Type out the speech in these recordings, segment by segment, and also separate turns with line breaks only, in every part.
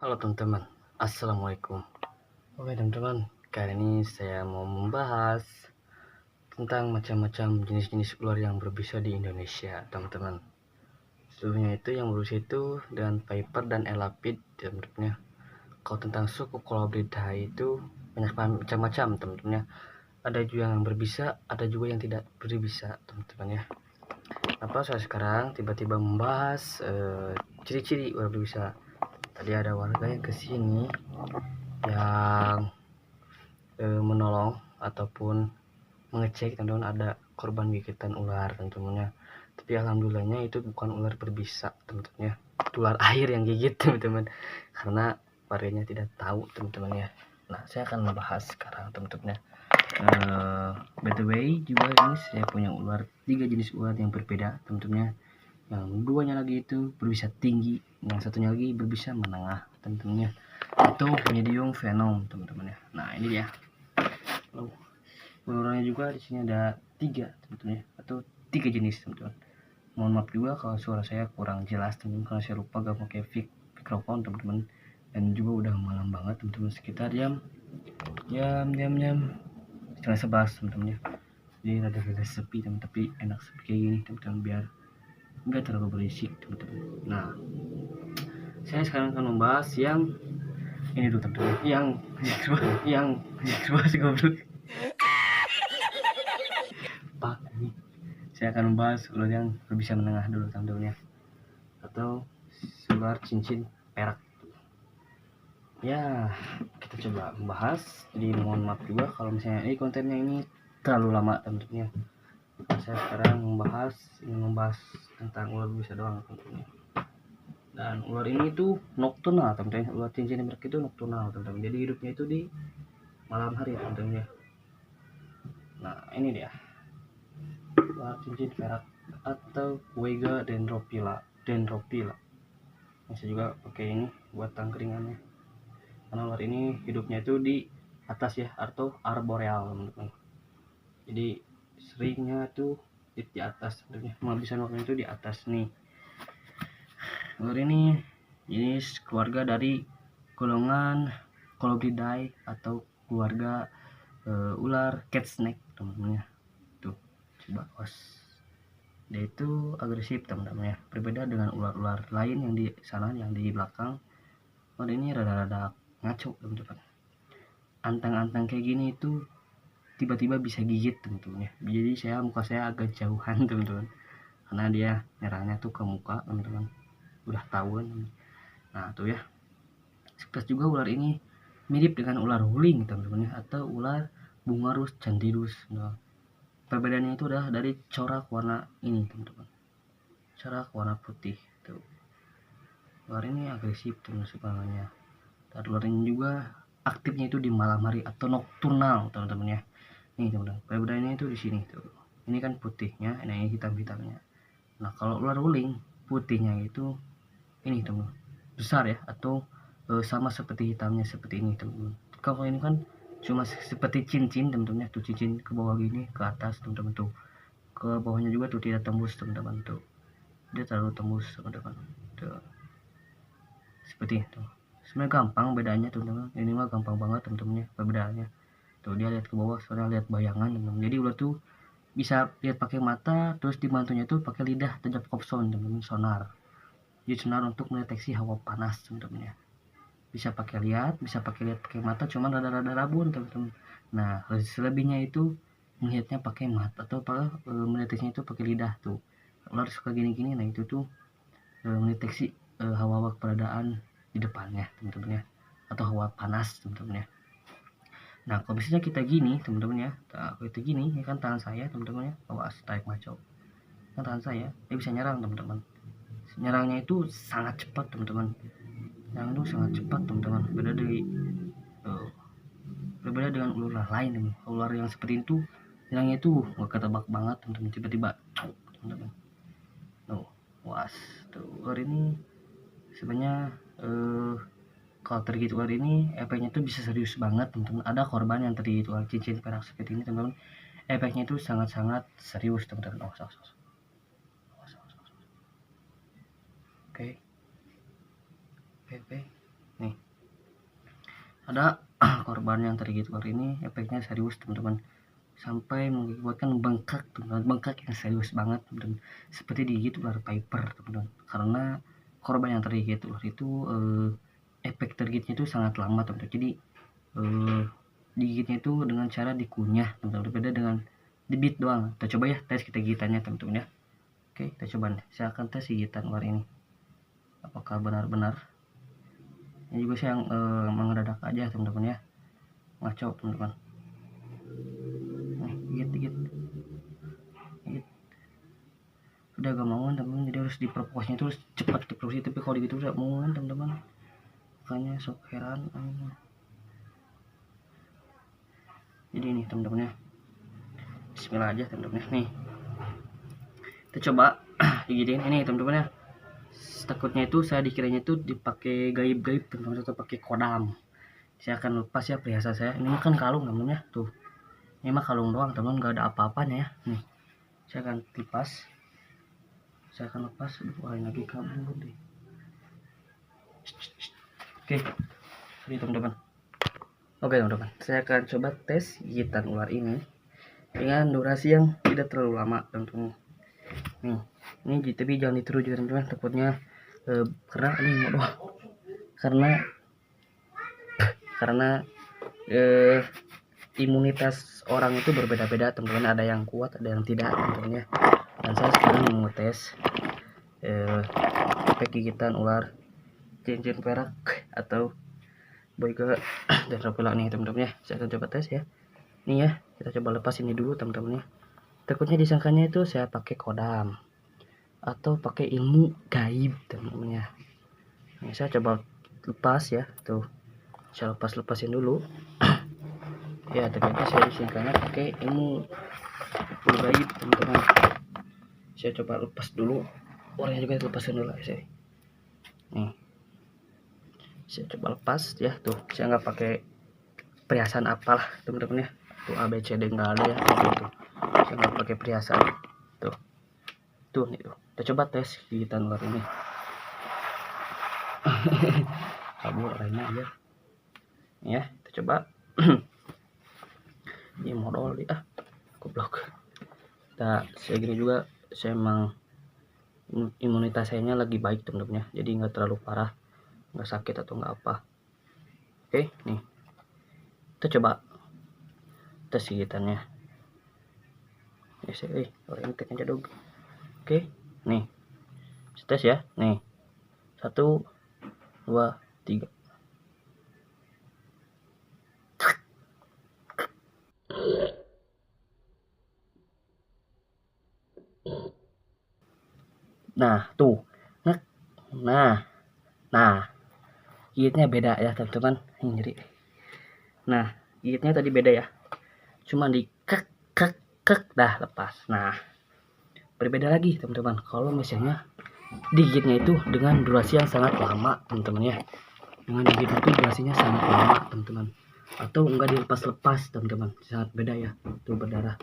Halo teman-teman, Assalamualaikum. Oke teman-teman, kali ini saya mau membahas tentang macam-macam jenis-jenis ular yang berbisa di Indonesia teman-teman. Sebelumnya itu yang berbisa itu dengan Viper dan Elapid teman-teman. Kalau tentang suku Colubridae itu banyak macam-macam teman-teman ya. Ada juga yang berbisa, ada juga yang tidak berbisa teman-teman ya. Apa saya sekarang tiba-tiba membahas ciri-ciri ular berbisa. Tadi ada warga yang kesini yang menolong ataupun mengecek teman-teman ada korban gigitan ular teman-teman ya. Tapi alhamdulillahnya itu bukan ular berbisa teman-teman ya, ular air yang gigit teman-teman, karena warganya tidak tahu teman-teman ya. Nah saya akan membahas sekarang teman-teman ya. By the way juga ini saya punya ular 3 jenis ular yang berbeda teman-teman ya. Yang duanya lagi itu berbisa tinggi, yang satunya lagi berbisa menengah teman-teman ya, itu medium venom teman-teman ya. Nah ini dia. Ularnya juga di sini ada 3 teman-teman ya, atau 3 jenis teman-teman. Mohon maaf juga kalau suara saya kurang jelas teman-teman, karena saya lupa gak pakai mikrofon teman-teman, dan juga udah malam banget teman-teman, sekitar jam 10:30 teman-teman ya. Jadi rada sepi teman, tapi enak sepi kayak gini teman-teman biar enggak terlalu berisik teman-teman. Nah saya sekarang akan membahas yang ini dulu teman-teman, yang goblok pak ini. Saya akan membahas ular yang berbisa menengah dulu teman-teman ya, atau ular cincin perak ya. Kita coba membahas, jadi mohon maaf juga kalau misalnya ini kontennya ini terlalu lama teman-teman ya. Saya sekarang ingin membahas tentang ular berbisa doang teman-teman. Dan ular ini itu nokturnal teman-teman. Ular cincin perak itu nokturnal teman-teman, jadi hidupnya itu di malam hari teman-teman ya. Nah ini dia ular cincin perak atau Wega dendropila. Bisa juga pakai ini buat tangkringannya, karena ular ini hidupnya itu di atas ya, atau arboreal teman-teman. Jadi seringnya tuh di atas sebenarnya, menghabiskan waktunya itu di atas nih. Ular ini jenis keluarga dari golongan Colubridae atau keluarga ular cat snake teman-teman ya. Tuh coba dia itu agresif teman-teman ya, berbeda dengan ular-ular lain yang di sana yang di belakang. Ular ini rada-rada ngaco teman-teman. Antang-antang kayak gini itu tiba-tiba bisa gigit teman-teman ya. Jadi muka saya agak jauhan teman-teman, karena dia nyerangnya tuh ke muka teman-teman, udah tahu kan. Nah tuh ya, sekilas juga ular ini mirip dengan ular huling teman-teman ya, atau ular bungarus candidus. Nah, perbedaannya itu adalah dari corak warna ini teman-teman, corak warna putih tuh. Ular ini agresif teman sebenarnya, dan ular ini juga aktifnya itu di malam hari atau nokturnal teman-teman ya. Nih teman-teman, perbedaannya itu di sini tuh, ini kan putihnya, ini hitam-hitamnya. Nah kalau ular wuling putihnya itu ini teman, besar ya, atau sama seperti hitamnya seperti ini teman-teman. Kalau ini kan cuma seperti cincin teman-teman ya, tuh cincin ke bawah gini, ke atas teman-teman, tuh ke bawahnya juga tuh tidak tembus teman-teman, tuh dia terlalu tembus teman-teman tuh, seperti itu. Sebenarnya gampang bedanya teman-teman, ini mah gampang banget teman-teman ya perbedaannya. Tuh dia lihat ke bawah, soalnya lihat bayangan teman-teman. Jadi ular tuh bisa lihat pakai mata, terus dibantunya tuh pakai lidah atau Jacobson teman-teman, sonar. Jadi sonar untuk mendeteksi hawa panas teman-teman ya. Bisa pakai lihat pakai mata, cuman rada-rada rabun teman-teman. Nah selebihnya itu melihatnya pakai mata, atau mendeteksinya itu pakai lidah tuh. Ular suka gini-gini, nah itu tuh mendeteksi hawa-hawa keberadaan di depannya teman-teman ya, atau hawa panas teman-teman ya. Nah kalau misalnya kita gini teman-teman ya, kalau kita gini ya kan, tangan saya teman-teman ya, awas tarik maco kan, tangan saya dia bisa nyerang teman-teman. Nyerangnya itu sangat cepat teman-teman, yang itu sangat cepat teman-teman, berbeda dengan ular lain. Ular yang seperti itu nyerangnya itu gak ketebak banget teman-teman, tiba-tiba teman-teman. Was tuh ular ini sebenarnya kalau tergigit ular ini efeknya tuh bisa serius banget teman-teman. Ada korban yang tergigit ular cincin perak seperti ini teman-teman, efeknya itu sangat-sangat serius teman-teman. Oke nih ada korban yang tergigit ular ini efeknya serius teman-teman, sampai mengakibatkan bengkak teman-teman, bengkak yang serius banget teman-teman, seperti digigit ular viper teman-teman. Karena korban yang tergigit ular itu efek tergigitnya itu sangat lama teman-teman. Jadi digigitnya itu dengan cara dikunyah teman-teman, berbeda dengan dibit doang. Kita coba ya tes kita gigitannya teman-teman ya. Oke, kita coba nih. Saya akan tes gigitan ular ini apakah benar-benar. Ini juga saya mengedadak aja teman-teman ya, ngaco teman-teman. Nih gigit udah gak mau teman-teman, jadi harus diperpokosnya itu harus cepat diproduksi, tapi kalau gitu udah mau teman-teman, makanya sok heran. Jadi ini teman-teman ya, bismillah aja teman-teman ya. Nih kita coba digigitin ini teman-teman ya. Takutnya itu saya dikiranya itu dipakai gaib-gaib teman-teman, atau pakai kodam. Saya akan lepas ya perhiasan saya. Ini kan kalung teman-teman ya, tuh ini mah kalung doang teman-teman, gak ada apa-apanya ya. Nih saya akan lepas, lain lagi kabur deh. Oke, ini teman-teman. Oke teman-teman, saya akan coba tes gigitan ular ini dengan durasi yang tidak terlalu lama teman-teman. Nih, ini tapi jangan ditiru juga teman-teman, takutnya karena ini modoh, karena imunitas orang itu berbeda-beda teman-teman, ada yang kuat ada yang tidak teman-teman ya. Dan saya sekarang mau tes efek gigitan ular cincin perak atau boyke Dracula nih teman-teman ya. Saya akan coba tes ya. Nih ya, kita coba lepas ini dulu teman-teman ya. Takutnya disangkanya itu saya pakai kodam atau pakai ilmu gaib teman-teman ya. Ini saya coba lepas ya, tuh saya lepasin dulu. Ya ternyata saya disangkanya pakai ilmu gaib teman-teman. Saya coba lepas dulu, orangnya juga lepasin dulu ya saya. Nih saya coba lepas ya, tuh saya nggak pakai perhiasan apalah teman-teman ya, tuh ABCD nggak ada ya gitu. Saya nggak pakai perhiasan, tuh nih tuh. Kita coba tes gigitan ular ini. Kabur lainnya aja ya, kita coba. Ini modal di goblok. Nah saya gini juga, saya emang imunitas saya lagi baik teman-teman ya, jadi nggak terlalu parah, nggak sakit atau nggak apa. Oke nih kita coba tes gigitannya ya. Orang ini tekan jaduk. Oke nih tes ya, nih 1 2 3. Nah tuh nah gigitnya beda ya teman-teman, nyeri. Nah gigitnya tadi beda ya, cuma di kek dah lepas. Nah berbeda lagi teman-teman kalau misalnya digigitnya itu dengan durasi yang sangat lama teman-teman ya, dengan digigit itu durasinya sangat lama teman-teman, atau enggak dilepas-lepas teman-teman, sangat beda ya. Tuh berdarah,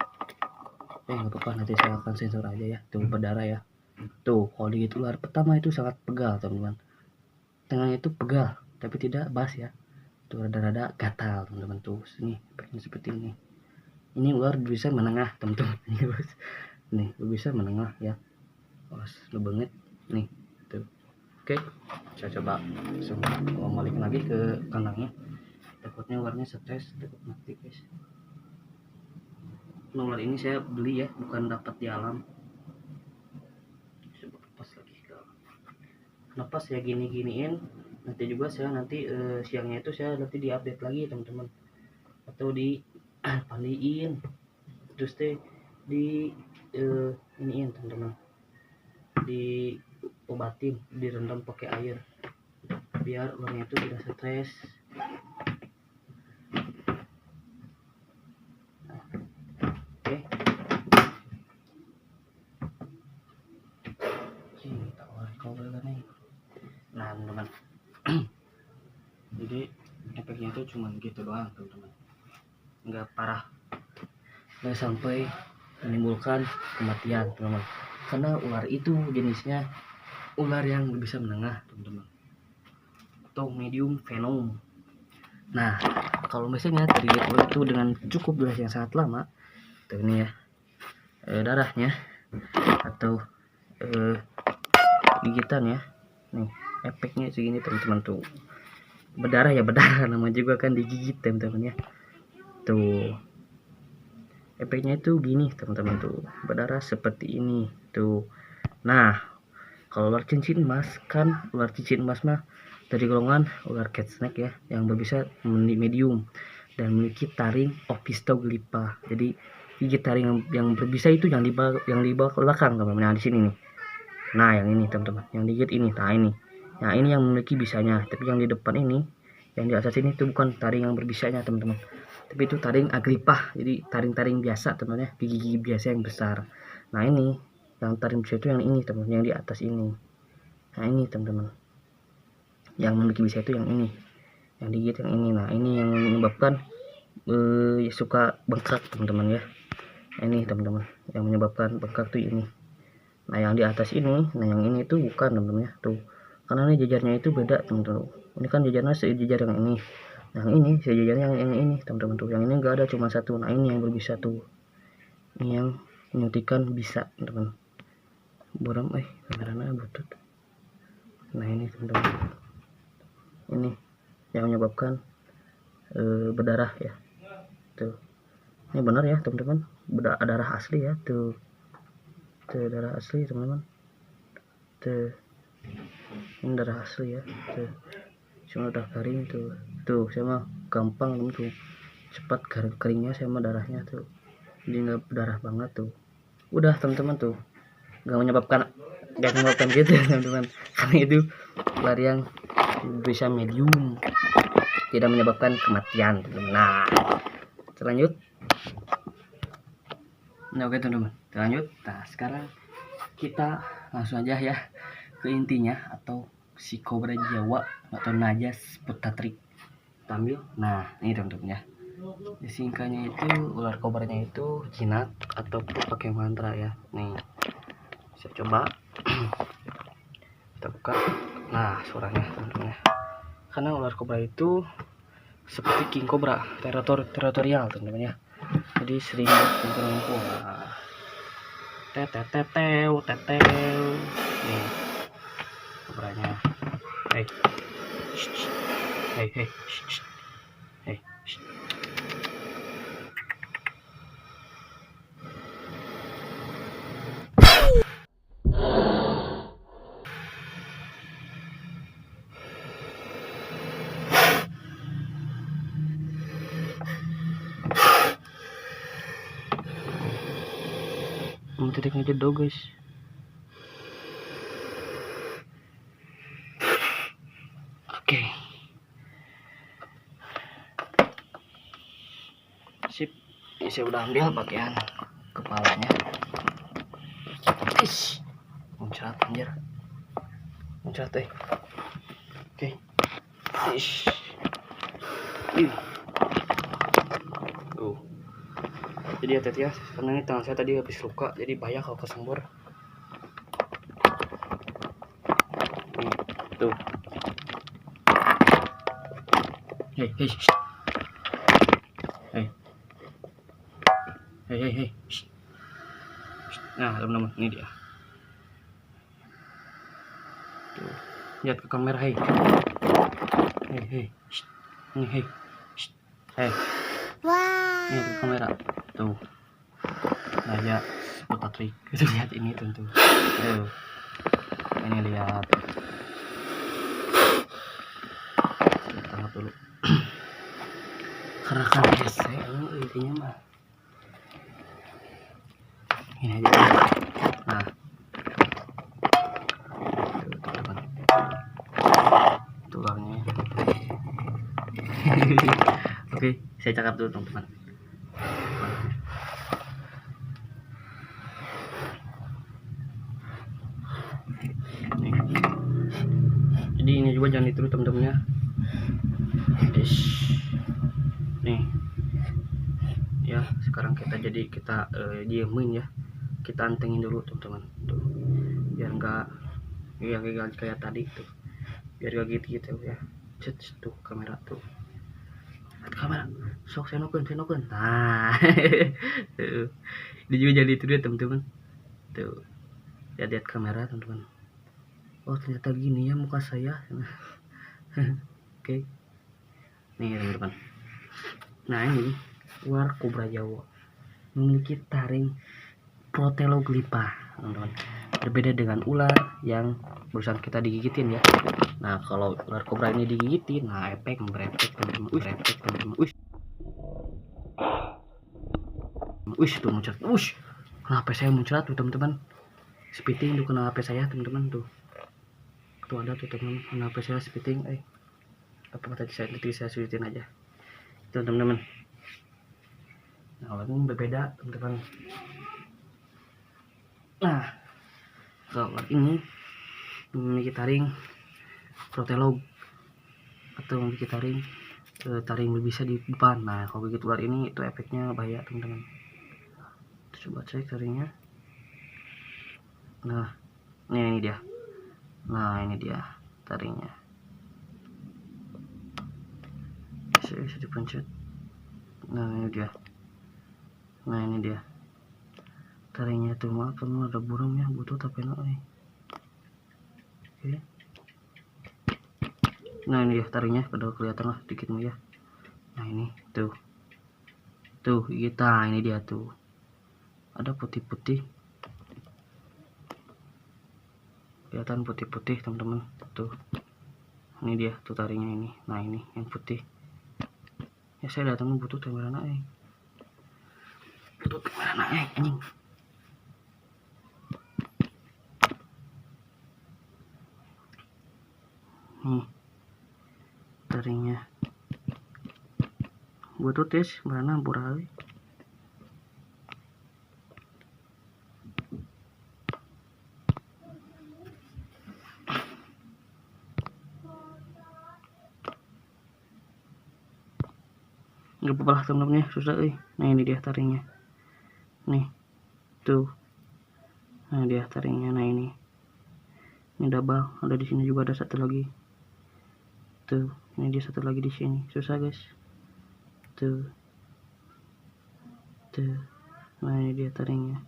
nggak apa-apa, nanti saya akan sensor aja ya. Tuh berdarah ya, tuh kalau digigit ular pertama itu sangat pegal teman-teman, tengahnya itu pegal tapi tidak bas ya, tuh rada-rada gatal teman-teman. Tuh sini seperti ini. Ini ular bisa menengah teman-teman. Nih bisa menengah ya, lu banget nih tuh. Oke saya coba langsung balik lagi ke kandangnya, takutnya ularnya stres, takut mati guys. Ular ini saya beli ya, bukan dapat di alam. Coba lepas lagi ke alam. Kenapa saya gini-giniin, nanti juga saya siangnya itu saya nanti diupdate lagi teman-teman, atau di pandiin terus di iniin teman-teman, di obatin, direndam pakai air biar ularnya itu tidak stres. Oke nah teman-teman. Jadi efeknya itu cuma gitu doang teman-teman, nggak parah, nggak sampai menimbulkan kematian teman-teman, karena ular itu jenisnya ular yang bisa menengah teman-teman, atau medium venom. Nah, kalau misalnya terlihat itu dengan cukup durasi yang sangat lama, tuh ini ya, darahnya atau gigitan ya, nih efeknya segini teman-teman tuh, berdarah ya berdarah, nama juga kan digigit teman-teman ya, tuh efeknya itu gini teman-teman tuh, berdarah seperti ini tuh. Nah, kalau ular cincin emas kan, ular cincin emas mah dari golongan ular cat snake ya, yang berbisa medium dan memiliki taring opisthoglypha. Jadi gigi taring yang berbisa itu yang di belakang teman-teman, yang di sini nih. Nah, yang ini teman-teman, yang digigit ini. Nah, ini. Nah, ini yang memiliki bisanya, tapi yang di depan ini, yang di atas ini itu bukan taring yang berbisanya teman-teman, tapi itu taring agripah. Jadi taring-taring biasa teman-teman ya, gigi-gigi biasa yang besar. Nah, ini yang taring bisa itu yang ini teman-teman, yang di atas ini. Nah, ini teman-teman, yang memiliki bisa itu yang ini, yang digigit yang ini. Nah, ini yang menyebabkan suka bengkak teman-teman ya. Ini teman-teman, yang menyebabkan bengkak tuh ini. Nah, yang di atas ini, nah yang ini tuh bukan teman-teman ya, tuh karena ini jajarnya itu beda teman-teman. Ini kan jajarnya sejajar yang ini, yang ini sejajarnya yang ini teman-teman tuh, yang ini enggak ada, cuma satu. Nah, ini yang berbisa tuh, ini yang menyuntikkan bisa teman-teman. Buram kameranya butut. Nah, ini teman-teman, ini yang menyebabkan berdarah ya, tuh ini benar ya teman-teman, darah asli ya, tuh darah asli teman-teman, tuh ini darah asli ya, tuh cuma udah kering tuh saya mah gampang teman tuh, cepat keringnya saya mah darahnya tuh, jadi nggak berdarah banget tuh. Udah teman-teman tuh, nggak menyebabkan gitu ya teman-teman, karena itu ular yang bisa medium, tidak menyebabkan kematian teman-teman. Nah, lanjut. Nah, oke teman-teman, lanjut. Nah, sekarang kita langsung aja ya ke intinya, atau si kobra Jawa atau Najas putatrik tampil. Nah, ini teman-teman ya, disingkatnya itu ular kobranya itu jinak ataupun pakai mantra ya. Nih, saya coba kita buka. Nah, suaranya teman-teman ya, karena ular kobra itu seperti king cobra, teritorial teman-teman ya, jadi sering ngumpul-ngumpul. Nah, teteu nih kobranya. Hei, hei, hei, titiknya jeda guys. Oke, sip. Ini saya udah ambil bagian kepalanya. Ish, muncrat anjir, muncrat deh. Oke, ish, tuh. Jadi hati-hati ya, karena ini tangan saya tadi habis luka, jadi bahaya kalau kesembur. Tuh. Hei, hei, hei, hei, hei, hei. Nah, teman-teman, ini dia. Tuh. Lihat ke kamera, hei, hei, hei, ini, hei, hei. Ini ke kamera, tuh. Nah, ya, putatrik. Kita lihat ini tentu. Tuh. Ini lihat. Tangkap dulu. Karena kan biasa intinya mah ini aja. Nah, tulangnya. Oke, saya cakap dulu teman-teman. Jadi ini juga jangan ditiru teman-teman ya. Nih ya, sekarang kita diemin ya, kita antengin dulu teman-teman tuh, biar enggak kayak tadi tuh, biar gak gitu ya. Tuh kamera tuh, dekat kamera, sok senokeun nah tuh dia juga jadi itu dia teman-teman tuh, lihat kamera teman-teman, oh ternyata gini ya muka saya. Oke, nih teman-teman, nah ini ular kobra Jawa memiliki taring Proteleoglypha teman-teman, berbeda dengan ular yang barusan kita digigitin ya. Nah kalau ular kobra ini digigitin, nah efek berefek teman-teman, tuh muncrat, kenapa saya muncrat tuh teman-teman, spitting tuh kena HP saya teman-teman, tuh ada tuh teman, kena HP saya spitting, apa tadi saya sulitin aja tuh teman-teman. Nah ini berbeda teman-teman. Nah kalau ini memiliki taring protelog atau memiliki taring berbisa di depan. Nah kalau begitu ular ini itu efeknya bahaya teman-teman. Coba cek taringnya. Nah ini dia. Nah ini dia taringnya. Bisa dipencet. Nah ini dia. Nah ini dia taringnya tuh, maaf teman, ada burungnya butuh tapi oke. Nah ini ya taringnya, pada kelihatan lah sedikit ya. Nah ini tuh kita, ini dia tuh ada putih-putih, kelihatan putih-putih teman-teman tuh. Ini dia tuh taringnya ini. Nah ini yang putih ya, saya datang butuh kamera anjing. Nih taringnya butuh tes mana burali. Nggak apa-apa lah teman-teman ya, susah Nah ini dia taringnya nih tuh. Nah dia taringnya. Nah ini double, ada di sini juga ada satu lagi tuh. Ini dia satu lagi di sini, susah guys tuh. Nah ini dia taringnya.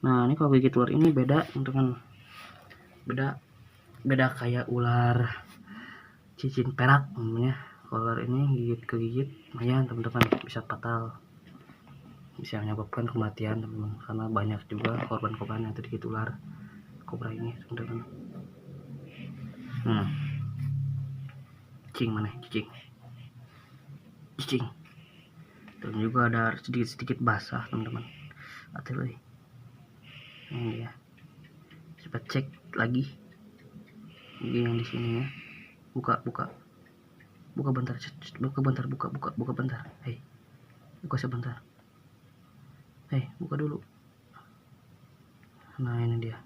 Nah ini kalau gigit ular ini beda teman-teman, beda kayak ular cicin perak namanya. Ular ini kegigit lumayan teman-teman, bisa fatal, bisa menyebabkan kematian teman-teman, karena banyak juga korban-korban yang tergigit ular kobra ini teman-teman. Cicing mana cicing dan juga ada sedikit basah teman-teman. Hati-hati. Ini dia, coba cek lagi ini yang di sini ya. Buka bentar, buka bentar. Buka sebentar. Buka dulu. Nah ini dia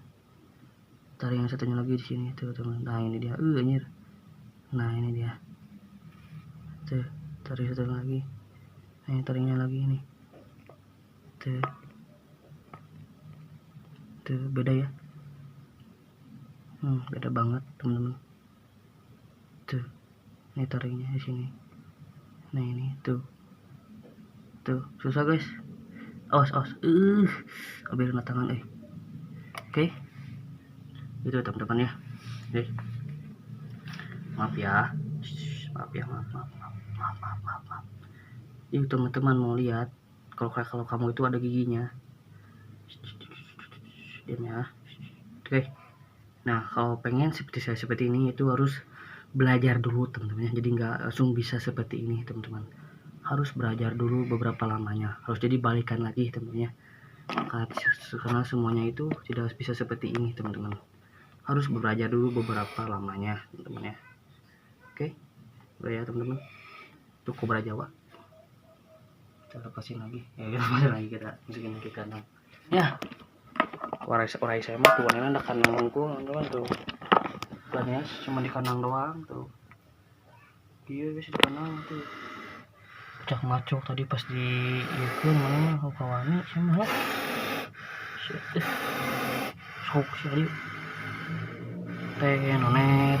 taring yang satunya lagi di sini tuh teman. Nah ini dia, anjir. Nah ini dia tuh taring satu lagi. Nah ini taringnya lagi ini tuh beda ya. Beda banget teman-teman tuh. Ini taringnya di sini. Nah ini tuh susah guys, awas ambil tangan oke. Itu teman-teman ya. Maaf ya. Ini teman-teman mau lihat kalau kamu itu ada giginya. Diam ya. Oke. Nah kalau pengen seperti saya seperti ini itu harus belajar dulu teman-teman, jadi nggak langsung bisa seperti ini teman-teman, harus belajar dulu beberapa lamanya, harus jadi balikan lagi teman-teman ya, karena semuanya itu tidak bisa seperti ini teman-teman, harus belajar dulu beberapa lamanya teman-teman ya. Oke, udah ya teman-teman, itu kobra Jawa kita lepasin lagi kita masukin ke kandang ya. Warai saya mah tuh ada kandangku teman-teman tuh, plannya cuma di kandang doang tuh. Iya guys, di kandang tuh cak macok tadi pas di itu mana kawani sama sok sih teh none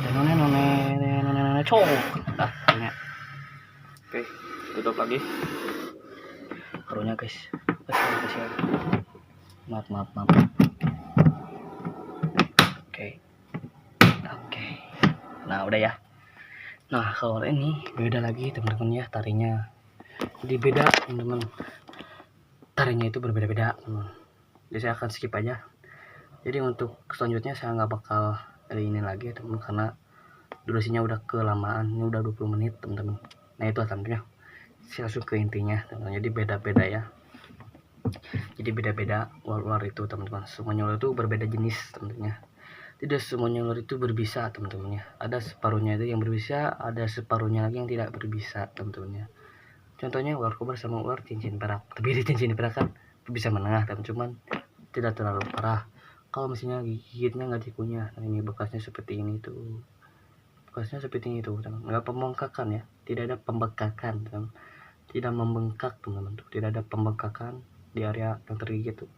cok. Oke tutup lagi karunya guys. Maaf. Oke. Nah udah ya. Nah kalau ini beda lagi teman-teman ya, tarinya jadi beda teman-teman, tarinya itu berbeda-beda teman. Jadi saya akan skip aja. Jadi untuk selanjutnya saya nggak bakal ini lagi teman, karena durasinya udah kelamaan, ini udah 20 menit teman-teman. Nah itu tentunya saya langsung ke intinya teman-teman. Jadi beda-beda ya, jadi beda-beda ular-ular itu teman-teman. Semuanya ular itu berbeda jenis teman-teman. Tidak semuanya ular itu berbisa teman-teman ya. Ada separuhnya itu yang berbisa, ada separuhnya lagi yang tidak berbisa teman-teman ya. Contohnya ular kobra sama ular cincin perak. Tapi di cincin perak kan bisa menengah teman, cuman tidak terlalu parah. Kalau misalnya gigitnya nggak dikunyah, nah ini bekasnya seperti ini tuh, bekasnya seperti ini tuh teman. Nggak pembengkakan ya, tidak ada pembengkakan teman, tidak membengkak teman-teman tuh, tidak ada pembengkakan di area yang tergigit tuh.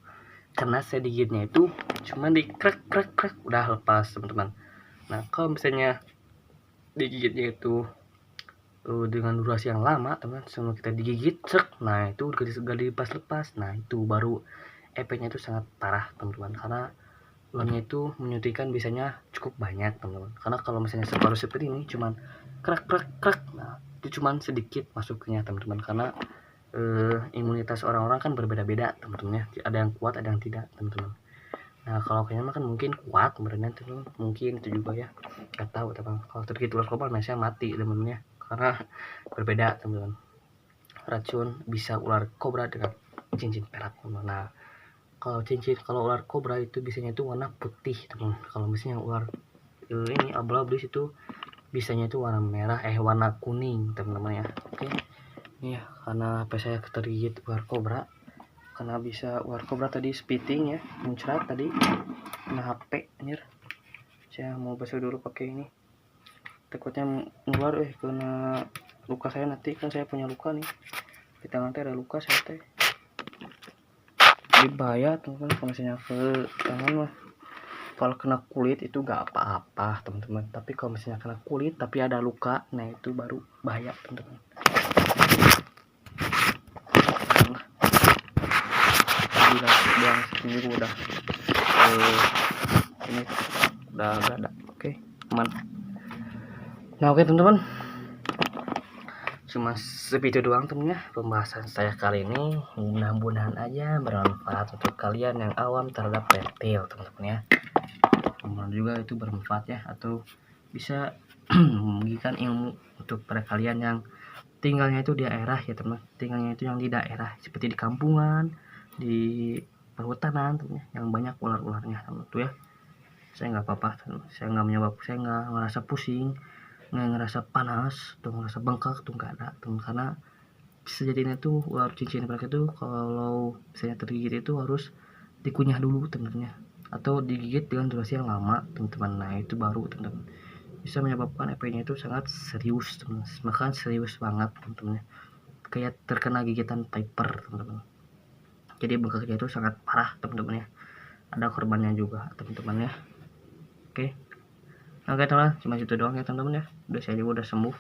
Karena saya digigitnya itu cuma di krek udah lepas teman-teman. Nah kalau misalnya digigitnya itu dengan durasi yang lama teman, sebelum kita digigit nah itu gak dilepas, nah itu baru efeknya itu sangat parah teman-teman, karena ularnya itu menyuntikkan biasanya cukup banyak teman-teman. Karena kalau misalnya separuh seperti ini cuman krek, nah itu cuman sedikit masuknya teman-teman, karena imunitas orang-orang kan berbeda-beda teman-teman ya, ada yang kuat ada yang tidak teman-teman. Nah kalau kayaknya kan mungkin kuat kemudian teman, mungkin itu juga ya, nggak tahu teman. Kalau tergigit ular kobra biasanya mati teman-teman ya, karena berbeda teman-teman. Racun bisa ular kobra dengan cincin perak teman. Nah kalau ular kobra itu biasanya itu warna putih teman. Kalau misalnya ular ini abu-abu itu bisanya itu warna merah, warna kuning teman-teman ya. Oke. Ini ya, karena HP saya tergigit ular kobra, karena bisa ular kobra tadi spitting ya, muncrat tadi kena HP anjir. Saya mau basuh dulu pakai ini, takutnya keluar kena luka saya nanti, kan saya punya luka nih di tangan teh, ada luka saya teh. Jadi bahaya teman-teman kalau misalnya ke tangan mah. Kalau kena kulit itu gak apa-apa teman-teman, tapi kalau misalnya kena kulit tapi ada luka, nah itu baru bahaya teman-teman. Bilang segini udah ini udah gak ada. Oke, aman. Nah oke teman-teman, cuma segitu doang temennya pembahasan saya kali ini. Mudah-mudahan aja bermanfaat untuk kalian yang awam terhadap reptil teman-teman ya. Kemudian juga itu bermanfaat ya, atau bisa memberikan ilmu untuk para kalian yang tinggalnya itu di daerah ya teman, tinggalnya itu yang di daerah seperti di kampungan, di perhutanan teman, yang banyak ular-ularnya teman tuh ya. Saya nggak apa-apa, saya nggak saya nggak ngerasa pusing, nggak ngerasa panas tuh, ngerasa bengkak tuh nggak ada teman. Karena sejadinya tuh ular cincin perak itu kalau misalnya tergigit itu harus dikunyah dulu teman-teman, atau digigit dengan durasi yang lama teman-teman. Nah itu baru teman-teman bisa menyebabkan efeknya itu sangat serius teman, bahkan serius banget teman-teman, kayak terkena gigitan viper teman-teman. Jadi bengkaknya itu sangat parah teman-teman ya, ada korbannya juga teman-teman ya. Oke. Oke teman, cuma itu doang ya teman-teman ya. Udah saya juga udah sembuh.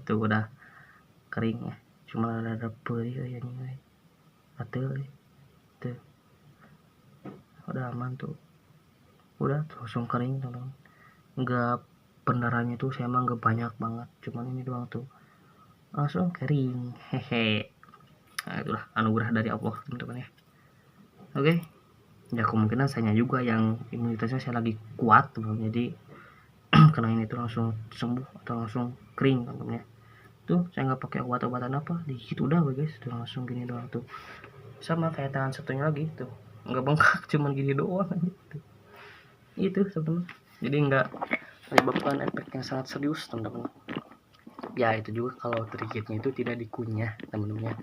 Tuh udah kering ya, cuma ada perih ya nih, atel tuh udah aman tuh, udah langsung kering teman-teman. Enggak, pendarahannya tuh saya emang enggak banyak banget, cuman ini doang tuh langsung kering. Hehe. Nah itulah anugerah dari Allah teman-teman ya. Oke. Ya kemungkinan saya juga yang imunitasnya saya lagi kuat teman-teman, jadi kena ini tuh langsung sembuh atau langsung kering teman-teman ya. Tuh saya nggak pakai obat-obatan apa, dikit udah guys, tuh langsung gini doang tuh. Sama kayak tangan satunya lagi tuh, nggak bengkak, cuman gini doang gitu. Itu teman-teman, jadi nggak menyebabkan efek yang sangat serius teman-teman ya. Itu juga kalau tergigitnya itu tidak dikunyah teman-teman ya,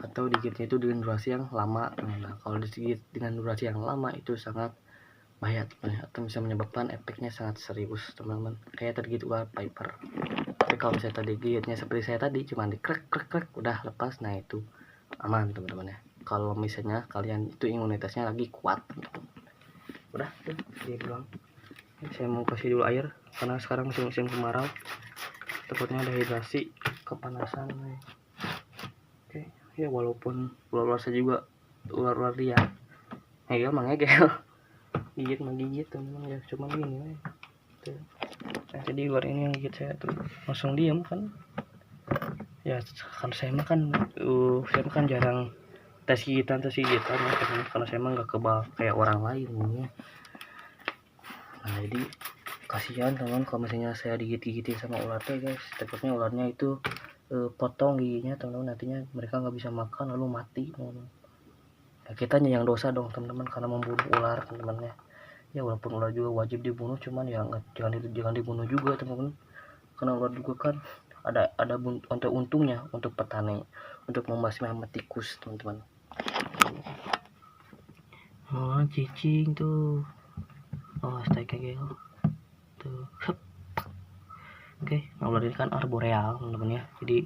atau digigitnya itu dengan durasi yang lama. Nah kalau digigit dengan durasi yang lama itu sangat bahaya teman, atau bisa menyebabkan efeknya sangat serius teman-teman, kayak tergigit ular viper. Tapi kalau misalnya tadi gigitnya seperti saya tadi cuma di krek udah lepas, nah itu aman teman-teman ya. Kalau misalnya kalian itu imunitasnya lagi kuat teman-teman. Udah tuh dia bilang, saya mau kasih dulu air karena sekarang musim kemarau, takutnya dehidrasi kepanasan. Oke, ya walaupun ular-ular saya juga ular-ular dia ngegel mah ngegel, gigit mah gigit teman ya, cuma gini we. Tuh. Nah, jadi ular ini yang gigit saya tuh langsung diam kan. Ya kan saya mah kan jarang tes gigitan ya, karena saya mah nggak kebal kayak orang lain ya. Nah jadi kasihan teman kalau misalnya saya digigit-gigitin sama ular teh guys, takutnya ularnya itu potong giginya teman-teman, nantinya mereka nggak bisa makan lalu mati teman-teman. Ya, kitanya yang dosa dong teman-teman karena membunuh ular teman-teman ya. Ya walaupun ular juga wajib dibunuh, cuman ya jangan dibunuh juga teman-teman, karena ular juga kan ada untuk untungnya untuk petani, untuk membasmi hama tikus teman-teman. Oh cicing tuh, oh stay kayak gitu tuh. Oke, nah ular ini kan arboreal teman-teman ya, jadi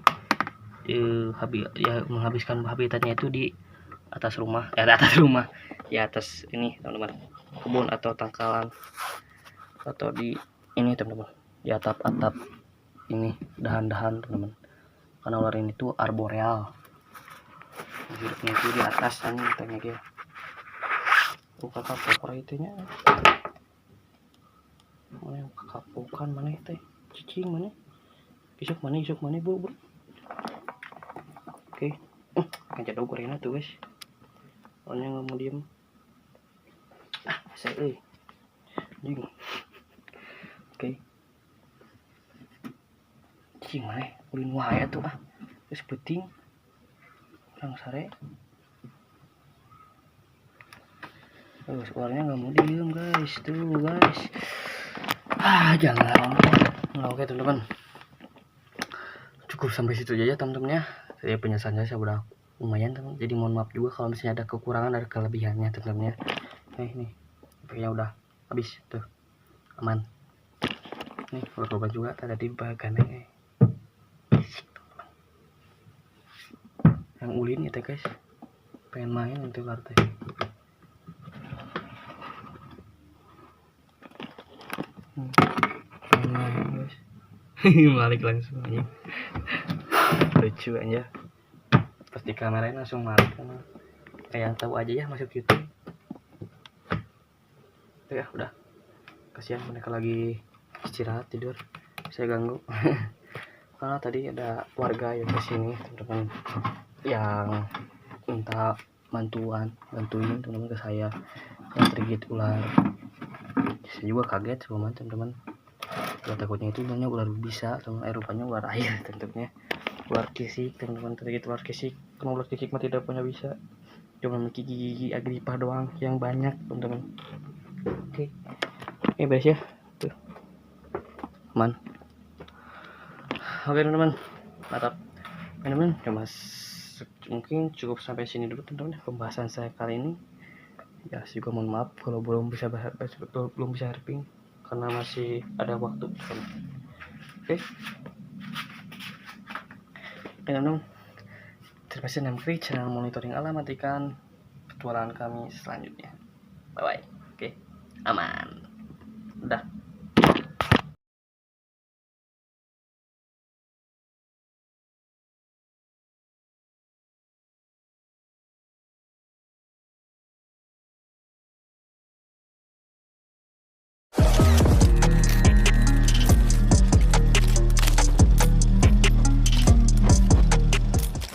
menghabiskan habitatnya itu di atas rumah, di atas ini teman-teman, kebun atau tangkalan, atau di ini teman-teman, di atap-atap ini, dahan-dahan teman-teman, karena ular ini tuh arboreal, hidupnya itu di atas kan katanya gitu. Kakak popor itunya mana kapukan mana teh cicing mana isuk mana buru. Oke, kan jadau gorengnya tuh guys, soalnya nggak mau diem. Saya jing. Oke, cicing mana ulin wahaya tuh terus penting orang sare. Suaranya nggak mau diem guys, tuh guys. Jangan. Nah, oke teman-teman, cukup sampai situ aja teman-teman ya. Saya penjelasannya saya udah lumayan teman, jadi mohon maaf juga kalau misalnya ada kekurangan, ada kelebihannya teman-teman ya. Nih kayaknya udah habis tuh, aman. Nih udah coba juga tadi bagannya yang ulin itu guys, pengen main nanti ular teh. Pengen main guys. Balik langsung aja. Lucu aja, pasti kameranya langsung balik kan, kayak tahu aja ya masuk YouTube. Tuh ya udah, kasihan mereka lagi istirahat tidur, saya ganggu. Karena tadi ada warga yang kesini teman-teman, yang minta bantuin teman-teman ke saya yang tergigit ular. Saya juga kaget sama teman-teman, kalau takutnya itu ularnya ular bisa teman, rupanya ular air tentunya, ular kisik teman-teman, tergigit ular kisik. Karena ular kisik mah tidak punya bisa, cuma memiliki gigi agripah doang yang banyak teman-teman. Oke, beres ya tuh, aman. Oke teman-teman, mantap teman-teman. Mungkin cukup sampai sini dulu teman-teman pembahasan saya kali ini ya. Juga mohon maaf kalau belum bisa harping karena masih ada waktu. Oke teman-teman, terima kasih nama channel monitoring alam, nantikan petualangan kami selanjutnya. Bye bye. Oke, aman.